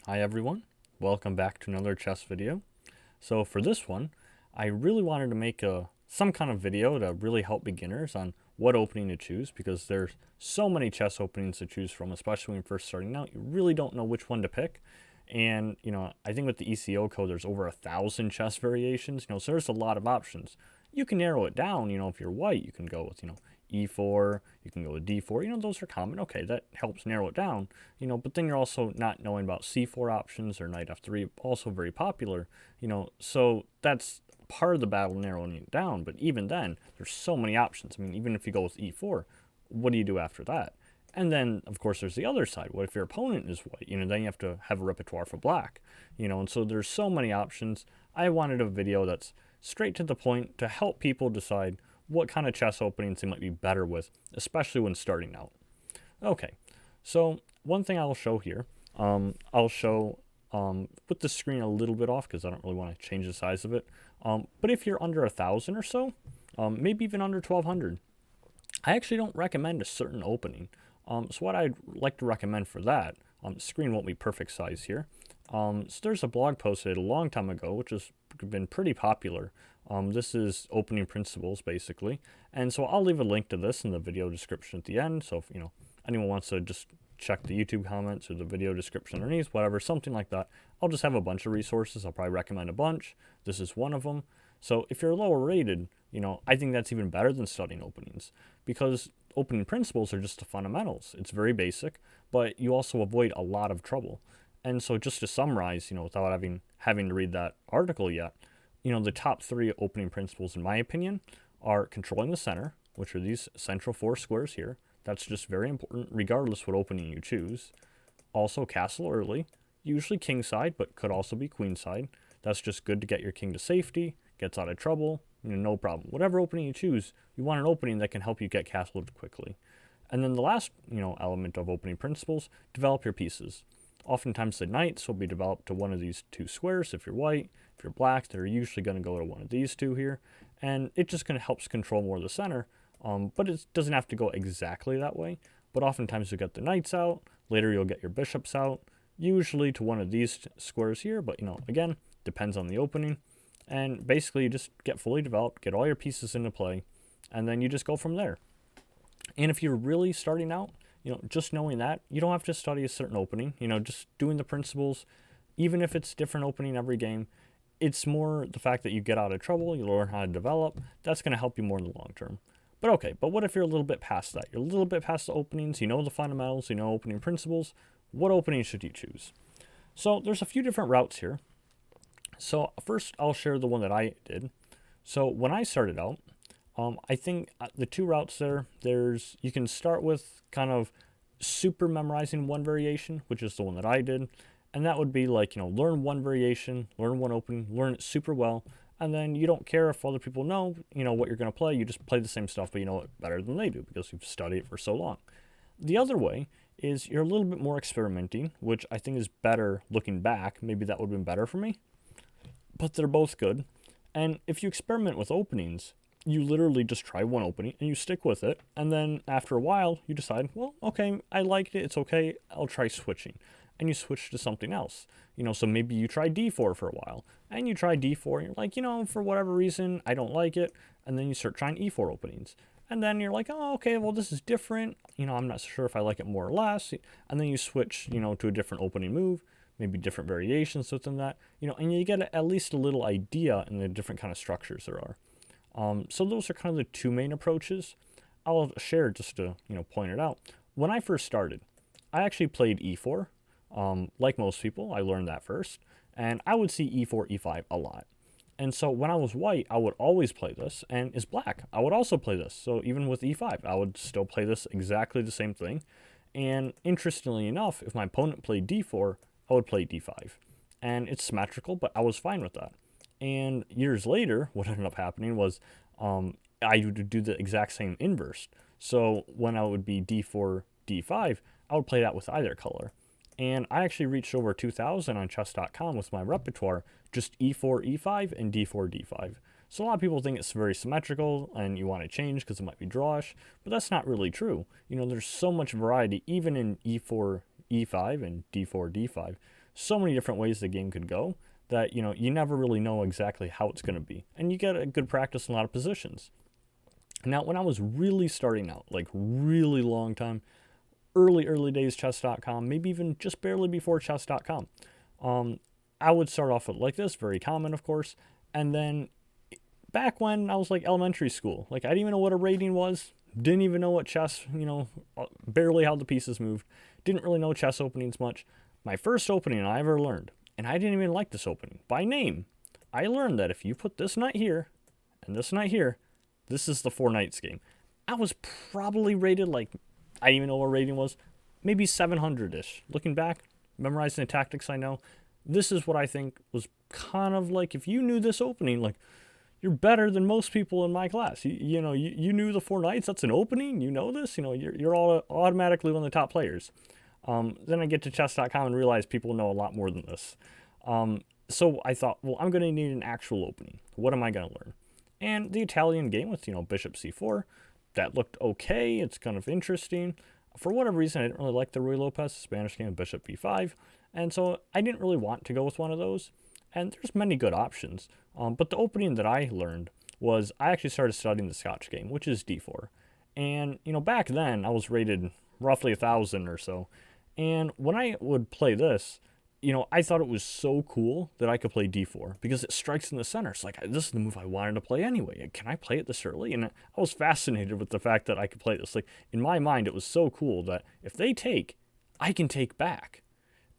Hi everyone, welcome back to another chess video. So for this one, I really wanted to make some kind of video to really help beginners on what opening to choose because there's so many chess openings to choose from, especially when you're first starting out. You really don't know which one to pick. And, I think with the ECO code, there's over 1,000 chess variations, so there's a lot of options. You can narrow it down, if you're white, you can go with, E4, you can go with D4, those are common. Okay, that helps narrow it down, but then you're also not knowing about C4 options or knight F3, also very popular, so that's part of the battle narrowing it down. But even then, there's so many options. I mean, even if you go with E4, what do you do after that? And then, of course, there's the other side. What if your opponent is white? Then you have to have a repertoire for black, and so there's so many options. I wanted a video that's straight to the point to help people decide what kind of chess openings they might be better with, especially when starting out. Okay, so one thing I'll show here, I'll show with the screen a little bit off because I don't really want to change the size of it. But if you're under 1,000 or so, maybe even under 1,200, I actually don't recommend a certain opening. So what I'd like to recommend for that, the screen won't be perfect size here. So there's a blog posted a long time ago, which has been pretty popular. This is opening principles, basically. And so I'll leave a link to this in the video description at the end. So if, anyone wants to just check the YouTube comments or the video description underneath, whatever, something like that, I'll just have a bunch of resources. I'll probably recommend a bunch. This is one of them. So if you're lower rated, I think that's even better than studying openings because opening principles are just the fundamentals. It's very basic, but you also avoid a lot of trouble. And so just to summarize, without having to read that article yet, the top three opening principles, in my opinion, are controlling the center, which are these central four squares here. That's just very important, regardless what opening you choose. Also, castle early, usually king side, but could also be queen side. That's just good to get your king to safety, gets out of trouble, no problem. Whatever opening you choose, you want an opening that can help you get castled quickly. And then the last, element of opening principles, develop your pieces. Oftentimes the knights will be developed to one of these two squares if you're white. If you're black, they're usually going to go to one of these two here. And it just kind of helps control more of the center. But it doesn't have to go exactly that way. But oftentimes you'll get the knights out. Later you'll get your bishops out. Usually to one of these squares here. But, again, depends on the opening. And basically you just get fully developed, get all your pieces into play. And then you just go from there. And if you're really starting out, just knowing that, you don't have to study a certain opening, just doing the principles, even if it's different opening every game, it's more the fact that you get out of trouble, you learn how to develop, that's going to help you more in the long term. But okay, but what if you're a little bit past that? You're a little bit past the openings, you know the fundamentals, you know opening principles, what opening should you choose? So there's a few different routes here. So first I'll share the one that I did. So when I started out, I think the two routes you can start with kind of super memorizing one variation, which is the one that I did. And that would be like, learn one variation, learn one opening, learn it super well. And then you don't care if other people know, what you're going to play. You just play the same stuff, but you know it better than they do because you've studied it for so long. The other way is you're a little bit more experimenting, which I think is better looking back. Maybe that would have been better for me. But they're both good. And if you experiment with openings, you literally just try one opening and you stick with it. And then after a while, you decide, well, okay, I liked it. It's okay. I'll try switching. And you switch to something else. So maybe you try D4 for a while. And you try D4 and you're like, for whatever reason, I don't like it. And then you start trying E4 openings. And then you're like, oh, okay, well, this is different. I'm not sure if I like it more or less. And then you switch, to a different opening move, maybe different variations within that, and you get at least a little idea in the different kind of structures there are. So those are kind of the two main approaches. I'll share just to point it out. When I first started, I actually played E4. Like most people, I learned that first, and I would see E4, E5 a lot. And so when I was white, I would always play this, and as black, I would also play this. So even with E5, I would still play this exactly the same thing. And interestingly enough, if my opponent played D4, I would play D5. And it's symmetrical, but I was fine with that. And years later, what ended up happening was I would do the exact same inverse. So when I would be D4, D5, I would play that with either color. And I actually reached over 2,000 on chess.com with my repertoire, just E4, E5, and D4, D5. So a lot of people think it's very symmetrical and you want to change because it might be drawish, but that's not really true. There's so much variety even in E4, e5 and d4, d5. So many different ways the game could go that, you never really know exactly how it's going to be. And you get a good practice in a lot of positions. Now, when I was really starting out, like really long time, early days chess.com, maybe even just barely before chess.com, I would start off with like this, very common, of course. And then back when I was like elementary school, like I didn't even know what a rating was, didn't even know what chess, barely how the pieces moved, didn't really know chess openings much. My first opening I ever learned, and I didn't even like this opening, by name, I learned that if you put this knight here and this knight here, this is the 4 knights game. I was probably rated like, I didn't even know what rating was, maybe 700-ish. Looking back, memorizing the tactics I know, this is what I think was kind of like, if you knew this opening, like, you're better than most people in my class. You knew the 4 knights, that's an opening, you know this, you're all automatically one of the top players. Then I get to chess.com and realize people know a lot more than this. So I thought, well, I'm going to need an actual opening. What am I going to learn? And the Italian game with, bishop c4, that looked okay. It's kind of interesting. For whatever reason, I didn't really like the Ruy Lopez Spanish game, bishop b5. And so I didn't really want to go with one of those. And there's many good options. But the opening that I learned was I actually started studying the Scotch game, which is d4. And, back then I was rated roughly 1,000 or so. And when I would play this, I thought it was so cool that I could play d4 because it strikes in the center. It's like, this is the move I wanted to play anyway. Can I play it this early? And I was fascinated with the fact that I could play this. Like, in my mind, it was so cool that if they take, I can take back.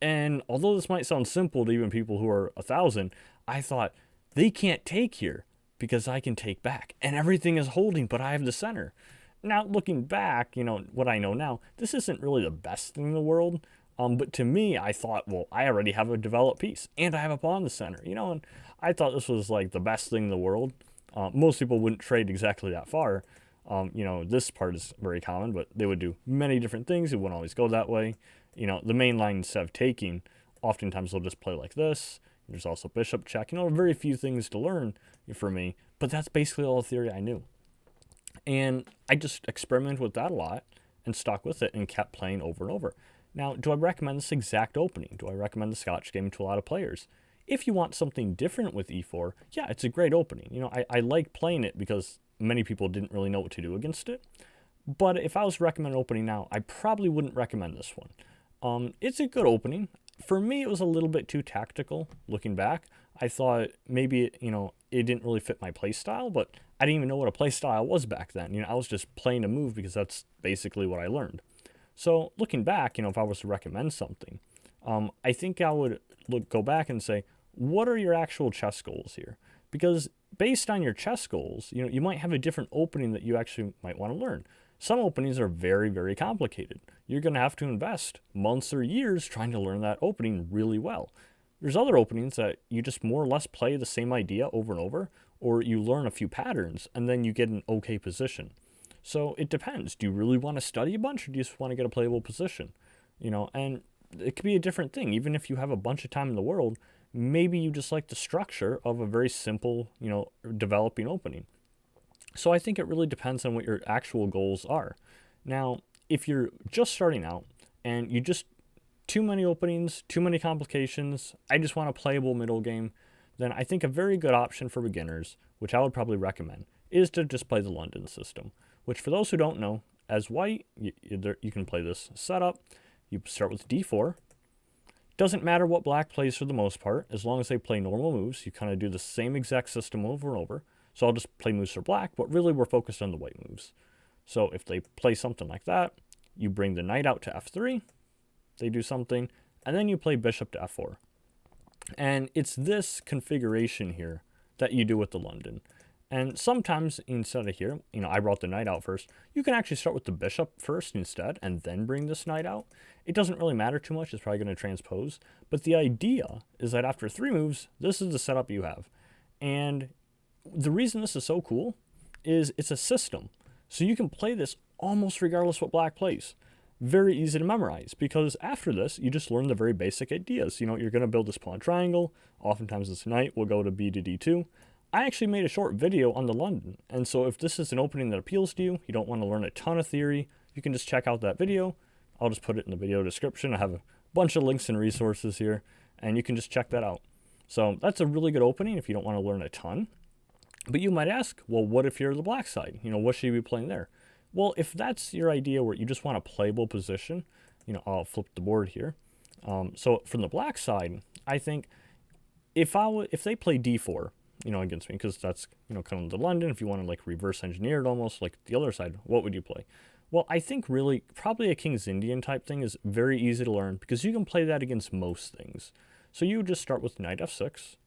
And although this might sound simple to even people who are 1,000, I thought, they can't take here because I can take back. And everything is holding, but I have the center. Now, looking back, what I know now, this isn't really the best thing in the world. But to me, I thought, well, I already have a developed piece, and I have a pawn in the center, and I thought this was like the best thing in the world. Most people wouldn't trade exactly that far. This part is very common, but they would do many different things. It wouldn't always go that way. The main line, instead of taking, oftentimes they'll just play like this. There's also bishop check. Very few things to learn for me, but that's basically all the theory I knew. And I just experimented with that a lot and stuck with it and kept playing over and over. Now, do I recommend this exact opening? Do I recommend the Scotch game to a lot of players? If you want something different with e4, yeah, it's a great opening. I like playing it because many people didn't really know what to do against it. But if I was to recommend an opening now, I probably wouldn't recommend this one. It's a good opening. For me, it was a little bit too tactical. Looking back, I thought maybe, it didn't really fit my play style, but I didn't even know what a play style was back then. I was just playing a move because that's basically what I learned. So looking back, if I was to recommend something, I think I would go back and say, what are your actual chess goals here? Because based on your chess goals, you might have a different opening that you actually might want to learn. Some openings are very, very complicated. You're going to have to invest months or years trying to learn that opening really well. There's other openings that you just more or less play the same idea over and over, or you learn a few patterns and then you get an okay position. So it depends. Do you really want to study a bunch, or do you just want to get a playable position? And it could be a different thing. Even if you have a bunch of time in the world, maybe you just like the structure of a very simple, developing opening. So I think it really depends on what your actual goals are. Now, if you're just starting out and you just too many openings, too many complications, I just want a playable middle game, then I think a very good option for beginners, which I would probably recommend, is to just play the London system. Which, for those who don't know, as white, you can play this setup. You start with d4. Doesn't matter what black plays for the most part, as long as they play normal moves. You kind of do the same exact system over and over. So I'll just play moves for black, but really we're focused on the white moves. So if they play something like that, you bring the knight out to f3. They do something, and then you play bishop to f4. And it's this configuration here that you do with the London. And sometimes instead of here, I brought the knight out first. You can actually start with the bishop first instead and then bring this knight out. It doesn't really matter too much. It's probably going to transpose. But the idea is that after 3 moves, this is the setup you have. And the reason this is so cool is it's a system. So you can play this almost regardless what black plays. Very easy to memorize because after this, you just learn the very basic ideas. You're going to build this pawn triangle. Oftentimes this knight will go to b to d2. I actually made a short video on the London, and so if this is an opening that appeals to you, you don't want to learn a ton of theory, you can just check out that video. I'll just put it in the video description. I have a bunch of links and resources here, and you can just check that out. So that's a really good opening if you don't want to learn a ton. But you might ask, well, what if you're the black side? What should you be playing there? Well, if that's your idea where you just want a playable position, I'll flip the board here. So from the black side, I think if they play d4, against me, because that's, kind of the London, if you want to like reverse engineer it almost like the other side, what would you play? Well, I think really probably a King's Indian type thing is very easy to learn because you can play that against most things. So you would just start with knight f6,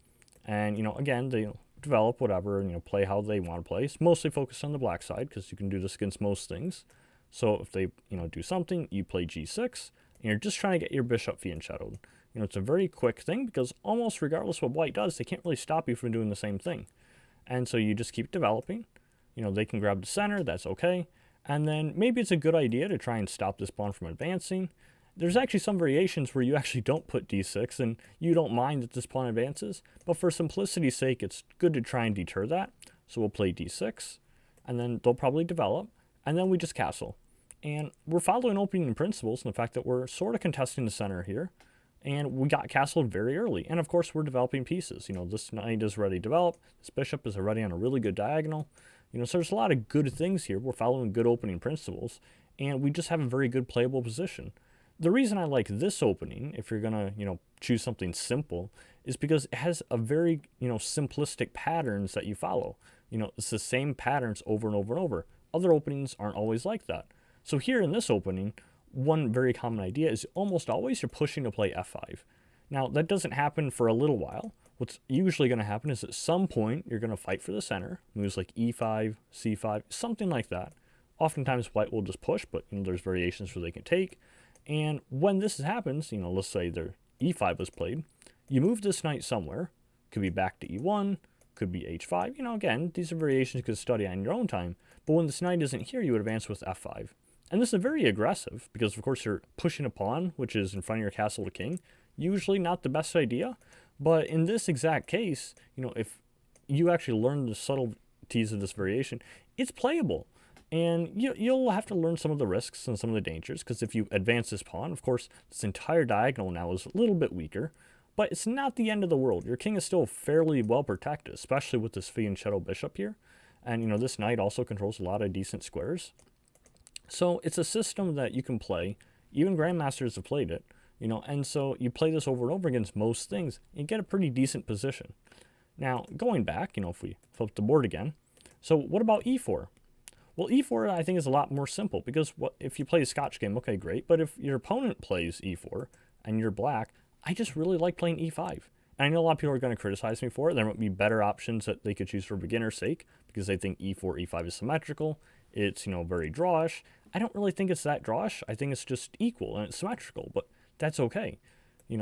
and, again, they develop whatever and, play how they want to play. It's mostly focused on the black side because you can do this against most things. So if they, do something, you play g6, and you're just trying to get your bishop fianchettoed. It's a very quick thing because almost regardless of what white does, they can't really stop you from doing the same thing. And so you just keep developing. They can grab the center, that's okay. And then maybe it's a good idea to try and stop this pawn from advancing. There's actually some variations where you actually don't put d6 and you don't mind that this pawn advances. But for simplicity's sake, it's good to try and deter that. So we'll play d6, and then they'll probably develop, and then we just castle. And we're following opening principles in the fact that we're sort of contesting the center here. And we got castled very early. And of course, we're developing pieces. This knight is already developed. This bishop is already on a really good diagonal. So there's a lot of good things here. We're following good opening principles. And we just have a very good playable position. The reason I like this opening, if you're going to, choose something simple, is because it has a very, simplistic patterns that you follow. It's the same patterns over and over and over. Other openings aren't always like that. So here in this opening, one very common idea is almost always you're pushing to play f5. Now, that doesn't happen for a little while. What's usually going to happen is at some point you're going to fight for the center, moves like e5, c5, something like that. Oftentimes white will just push, but there's variations where they can take. And when this happens, let's say their e5 was played, you move this knight somewhere. Could be back to e1, could be h5. Again, these are variations you could study on your own time. But when this knight isn't here, you would advance with f5. And this is very aggressive because, of course, you're pushing a pawn, which is in front of your castle to king. Usually not the best idea. But in this exact case, if you actually learn the subtleties of this variation, it's playable. And you'll have to learn some of the risks and some of the dangers because if you advance this pawn, of course, this entire diagonal now is a little bit weaker. But it's not the end of the world. Your king is still fairly well protected, especially with this fianchetto bishop here. And, this knight also controls a lot of decent squares. So it's a system that you can play. Even grandmasters have played it, and so you play this over and over against most things, and you get a pretty decent position. Now, going back, if we flip the board again, so what about e4? Well, e4 I think is a lot more simple because if you play a Scotch game, okay, great. But if your opponent plays e4 and you're black, I just really like playing e5. And I know a lot of people are going to criticize me for it. There might be better options that they could choose for beginner's sake because they think e4, e5 is symmetrical. It's, very drawish. I don't really think it's that drawish. I think it's just equal and it's symmetrical, but that's okay.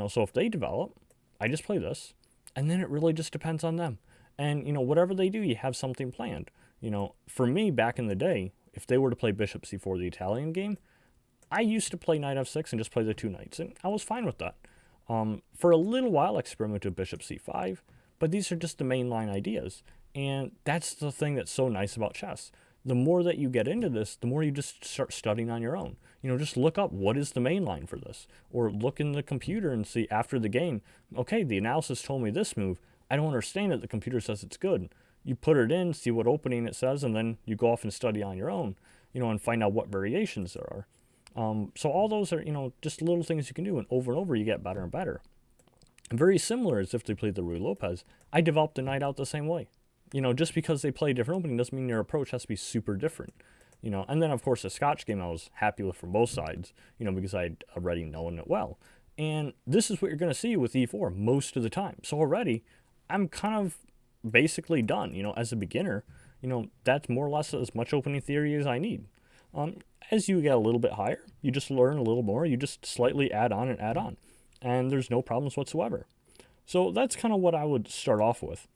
So if they develop, I just play this, and then it really just depends on them. And, whatever they do, you have something planned. For me, back in the day, if they were to play bishop c4, the Italian game, I used to play knight f6 and just play the two knights, and I was fine with that. For a little while, I experimented with bishop c5, but these are just the mainline ideas. And that's the thing that's so nice about chess. The more that you get into this, the more you just start studying on your own. Just look up what is the main line for this. Or look in the computer and see after the game, okay, the analysis told me this move. I don't understand it. The computer says it's good. You put it in, see what opening it says, and then you go off and study on your own, and find out what variations there are. So all those are, just little things you can do, and over you get better and better. And very similar as if they played the Ruy Lopez, I developed the knight out the same way. Just because they play a different opening doesn't mean your approach has to be super different. And then, of course, the Scotch game I was happy with from both sides, because I'd already known it well. And this is what you're going to see with e4 most of the time. So already, I'm kind of basically done. As a beginner, that's more or less as much opening theory as I need. As you get a little bit higher, you just learn a little more. You just slightly add on. And there's no problems whatsoever. So that's kind of what I would start off with.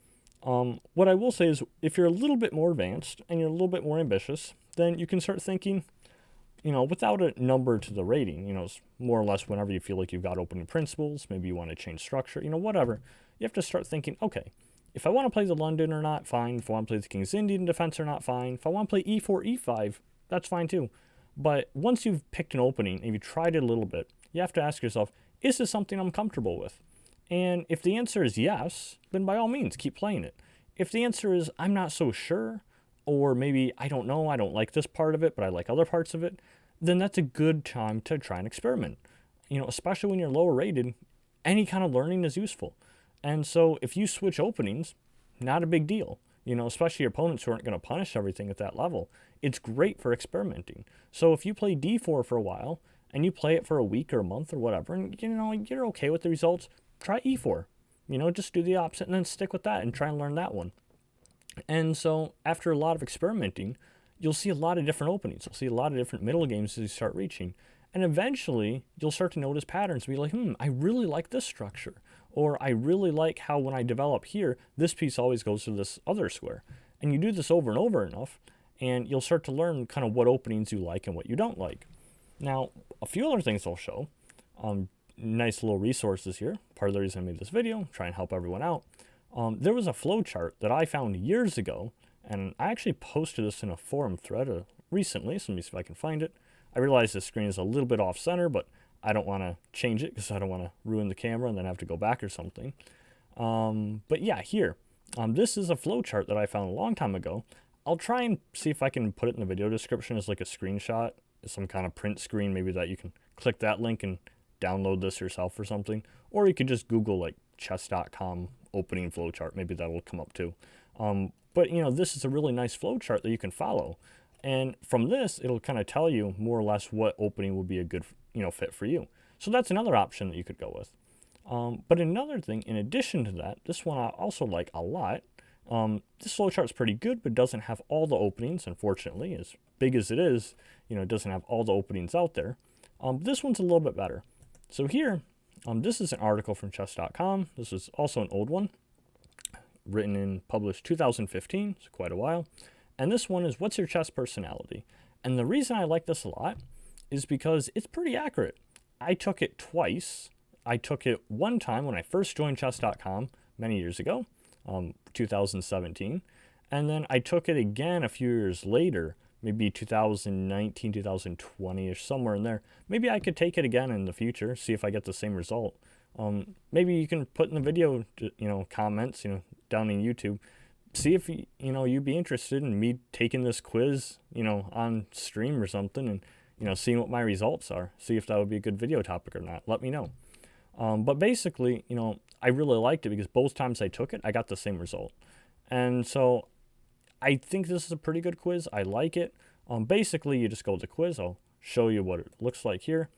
What I will say is if you're a little bit more advanced and you're a little bit more ambitious, then you can start thinking, without a number to the rating, it's more or less whenever you feel like you've got opening principles, maybe you want to change structure, whatever, you have to start thinking, okay, if I want to play the London or not, fine. If I want to play the King's Indian defense or not, fine. If I want to play e4, e5, that's fine too. But once you've picked an opening and you've tried it a little bit, you have to ask yourself, is this something I'm comfortable with? And if the answer is yes, then by all means, keep playing it. If the answer is I'm not so sure, or maybe I don't know, I don't like this part of it, but I like other parts of it, then that's a good time to try and experiment. Especially when you're lower rated, any kind of learning is useful. And so if you switch openings, not a big deal. Especially your opponents who aren't going to punish everything at that level. It's great for experimenting. So if you play D4 for a while and you play it for a week or a month or whatever, and you're okay with the results, try E4. Just do the opposite and then stick with that and try and learn that one. And so after a lot of experimenting, you'll see a lot of different openings. You'll see a lot of different middle games as you start reaching. And eventually, you'll start to notice patterns. Be like, I really like this structure. Or I really like how when I develop here, this piece always goes to this other square. And you do this over and over enough, and you'll start to learn kind of what openings you like and what you don't like. Now, a few other things I'll show. Nice little resources here. Part of the reason I made this video, try and help everyone out. There was a flowchart that I found years ago, and I actually posted this in a forum thread recently, so let me see if I can find it. I realize the screen is a little bit off center, but I don't want to change it because I don't want to ruin the camera and then have to go back or something. But yeah, here. This is a flowchart that I found a long time ago. I'll try and see if I can put it in the video description as like a screenshot, some kind of print screen, maybe that you can click that link and download this yourself or something. Or you could just Google like chess.com opening flowchart. Maybe that'll come up too. But this is a really nice flowchart that you can follow. And from this, it'll kind of tell you more or less what opening would be a good, fit for you. So that's another option that you could go with. But another thing, in addition to that, this one I also like a lot. This flowchart's pretty good, but doesn't have all the openings, unfortunately. As big as it is, it doesn't have all the openings out there. This one's a little bit better. So here, this is an article from chess.com. This is also an old one, written and published 2015, so quite a while. And this one is, what's your chess personality? And the reason I like this a lot is because it's pretty accurate. I took it twice. I took it one time when I first joined chess.com many years ago, 2017. And then I took it again a few years later, maybe 2019, 2020-ish, somewhere in there. Maybe I could take it again in the future, see if I get the same result. Maybe you can put in the video, comments, down in YouTube. See if, you'd be interested in me taking this quiz, on stream or something and, seeing what my results are. See if that would be a good video topic or not. Let me know. But basically, I really liked it because both times I took it, I got the same result. And so I think this is a pretty good quiz. I like it. Basically, you just go to the quiz. I'll show you what it looks like here.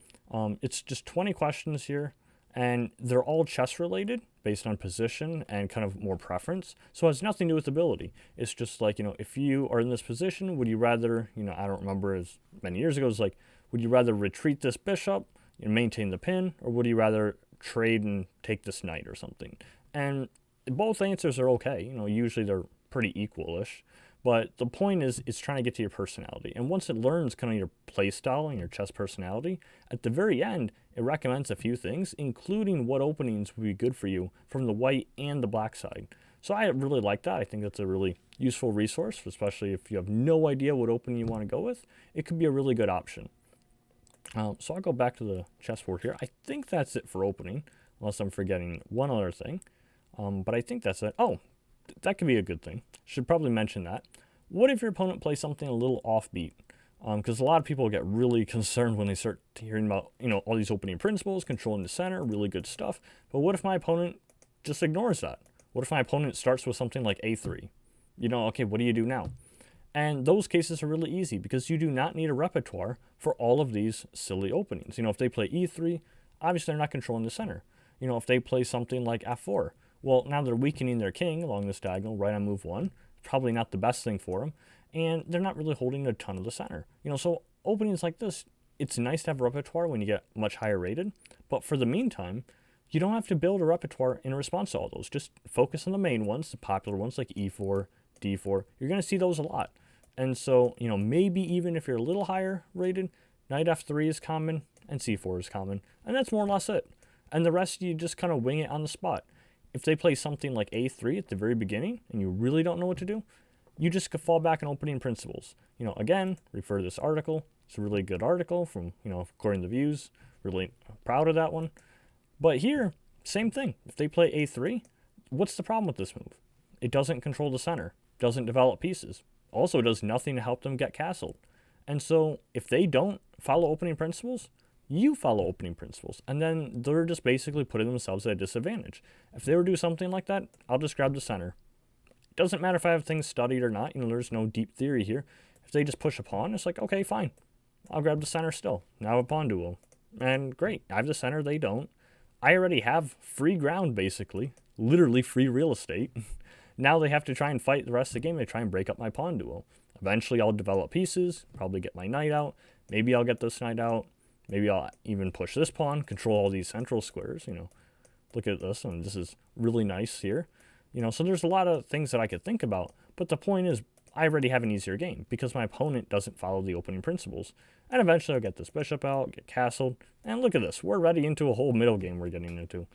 It's just 20 questions here, and they're all chess related based on position and kind of more preference. So it has nothing to do with ability. It's just like, if you are in this position, would you rather, I don't remember as many years ago, it's like, would you rather retreat this bishop and maintain the pin, or would you rather trade and take this knight or something? And both answers are okay. Usually they're pretty equal-ish. But the point is, it's trying to get to your personality. And once it learns kind of your play style and your chess personality, at the very end, it recommends a few things, including what openings would be good for you from the white and the black side. So I really like that. I think that's a really useful resource, especially if you have no idea what opening you want to go with. It could be a really good option. So I'll go back to the chessboard here. I think that's it for opening, unless I'm forgetting one other thing. But I think that's it. Oh, that could be a good thing. Should probably mention that. What if your opponent plays something a little offbeat? Because a lot of people get really concerned when they start hearing about, all these opening principles, controlling the center, really good stuff. But what if my opponent just ignores that? What if my opponent starts with something like A3? Okay, what do you do now? And those cases are really easy because you do not need a repertoire for all of these silly openings. If they play E3, obviously they're not controlling the center. If they play something like F4, well, now they're weakening their king along this diagonal right on move 1. Probably not the best thing for them. And they're not really holding a ton of the center. So openings like this, it's nice to have a repertoire when you get much higher rated. But for the meantime, you don't have to build a repertoire in response to all those. Just focus on the main ones, the popular ones like E4, D4. You're going to see those a lot. And so, maybe even if you're a little higher rated, knight F3 is common and C4 is common. And that's more or less it. And the rest, you just kind of wing it on the spot. If they play something like A3 at the very beginning and you really don't know what to do, you just could fall back on opening principles. Again, refer to this article, It's a really good article from, according to the views. Really proud of that one. But here, same thing. If they play a3, what's the problem with this move? It doesn't control the center, doesn't develop pieces, also does nothing to help them get castled. And so if they don't follow opening principles, you follow opening principles. And then they're just basically putting themselves at a disadvantage. If they were to do something like that, I'll just grab the center. It doesn't matter if I have things studied or not. There's no deep theory here. If they just push a pawn, it's like, okay, fine. I'll grab the center still. Now a pawn duel. And great. I have the center, they don't. I already have free ground, basically. Literally free real estate. Now they have to try and fight the rest of the game. They try and break up my pawn duel. Eventually I'll develop pieces, probably get my knight out. Maybe I'll get this knight out. Maybe I'll even push this pawn, control all these central squares, Look at this, and this is really nice here. So there's a lot of things that I could think about. But the point is, I already have an easier game because my opponent doesn't follow the opening principles. And eventually I'll get this bishop out, get castled. And look at this, we're ready into a whole middle game we're getting into.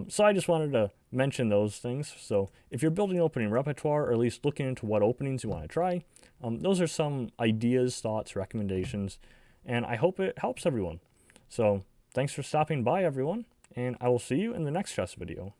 So I just wanted to mention those things. So if you're building opening repertoire, or at least looking into what openings you want to try, those are some ideas, thoughts, recommendations, and I hope it helps everyone. So thanks for stopping by, everyone, and I will see you in the next chess video.